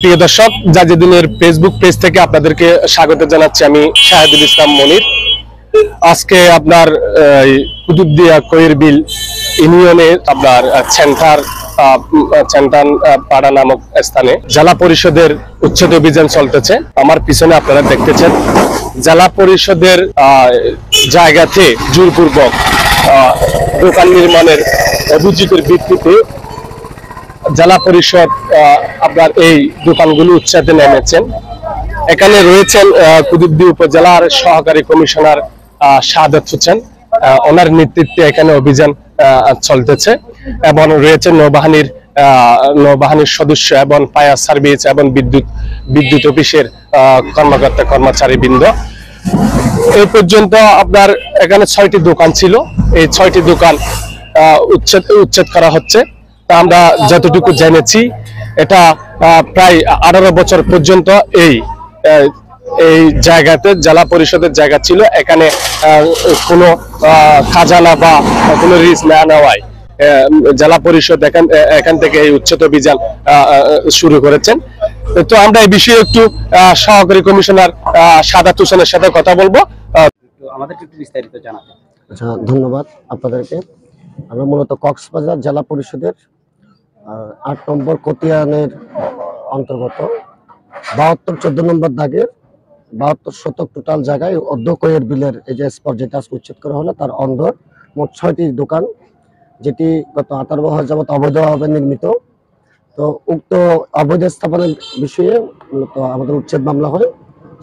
প্রিয় দর্শক, জাজিদুলের Facebook page থেকে আপনাদেরকে স্বাগত জানাচ্ছি। আমি শাহেদুল ইসলাম মনির। আজকে আপনার কুতুবদিয়া কইরবিল ইউনিয়নের আপনার সেন্টান পাড়া নামক স্থানে জেলা পরিষদের উচ্ছেদ অভিযান চলতেছে। আমার পিছনে আপনারা দেখতেছেন জেলা পরিষদের জায়গাতে জোরপূর্বক দোকান নির্মাণের অভিযোগের ভিত্তিতে জেলা পরিষদ আপনার এই দোকানগুলো উচ্ছেদে নেমেছেন। এখানে রয়েছেন কুতুবদিয়া উপজেলার সহকারী কমিশনার শাহাদাত হোসেন, ওনার নেতৃত্বে এখানে অভিযান চলতেছে এবং রয়েছে নৌবাহিনীর সদস্য এবং ফায়ার সার্ভিস এবং বিদ্যুৎ অফিসের কর্মকর্তা কর্মচারী বৃন্দ। এই পর্যন্ত আপনার এখানে 6টি দোকান ছিল, এই 6টি দোকান উচ্ছেদ করা হচ্ছে। আমরা যতটুকু জেনেছি এটা প্রায় 18 বছর পর্যন্ত এই জায়গাতে জেলা পরিষদের জায়গা ছিল। এখানে কোনো খাজানা বা কোনো রিস্ক না নেওয়ায় জেলা পরিষদ এখান থেকে এই উচ্ছেদ অভিযান শুরু করেছেন। তো আমরা এই বিষয়ে একটু সহকারী কমিশনার শাহাদাত হোসেনের সাথে কথা বলবো। আমাদেরকে একটু বিস্তারিত জানাতে। আচ্ছা, ধন্যবাদ আপনাদেরকে। আমরা মূলত কক্সবাজার জেলা পরিষদের 8 নম্বর কতিয়ানের অন্তর্গত 72-14 নম্বর দাগের 72 শতক টোটাল জায়গায় অধ্যক্ষের বিলের এই যে স্পট যেটা উচ্ছেদ করা হলো তার অন্দর মোট 6টি দোকান, যেটি গত 18 বছর যাবত অবৈধভাবে নির্মিত। তো উক্ত অবৈধ স্থাপনের বিষয়ে মূলত আমাদের উচ্ছেদ মামলা হয়।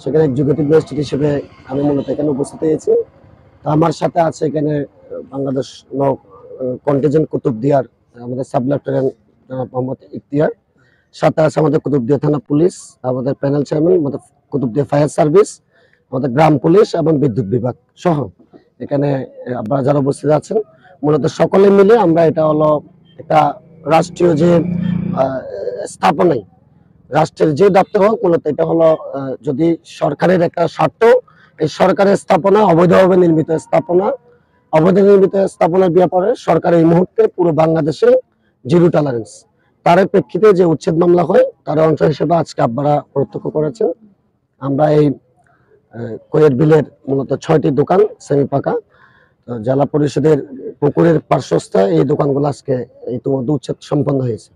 সেখানে এক্সিকিউটিভ ম্যাজিস্ট্রেট হিসেবে আমি মূলত এখানে উপস্থিত হয়েছি। তো আমার সাথে আছে এখানে বাংলাদেশ নৌ কন্টিনজেন্ট কুতুবদিয়ার আমাদের সাব লেফটেন্যান্ট মোহাম্মদ ইখতিয়ার, সাথে আছে আমাদের কুতুবদিয়া থানা পুলিশ, আমাদের প্যানেল চেয়ারম্যান, আমাদের কুতুবদিয়া ফায়ার সার্ভিস, আমাদের গ্রাম পুলিশ এবং বিদ্যুৎ বিভাগ সহ এখানে আপনারা যারা উপস্থিত আছেন। মূলত সকলে মিলে আমরা এটা হলো একটা রাষ্ট্রীয় যে স্থাপনায় রাষ্ট্রের যে দপ্তর হোক, মূলত এটা হলো যদি সরকারের একটা স্বার্থ, এই সরকারের স্থাপনা অবৈধভাবে নির্মিত স্থাপনার ব্যাপারে সরকার এই মুহূর্তে পুরো বাংলাদেশে জিরো টলারেন্স। তার প্রেক্ষিতে যে উচ্ছেদ মামলা হয় তার অংশ হিসেবে আজকে আপনারা প্রত্যক্ষ করেছেন। আমরা এই কোয়ের বিলের মূলত 6টি দোকান সেমি পাকা জেলা পরিষদের পুকুরের পার্শ্বস্থ এই দোকানগুলো আজকে ইতিমধ্যে উচ্ছেদ সম্পন্ন হয়েছে।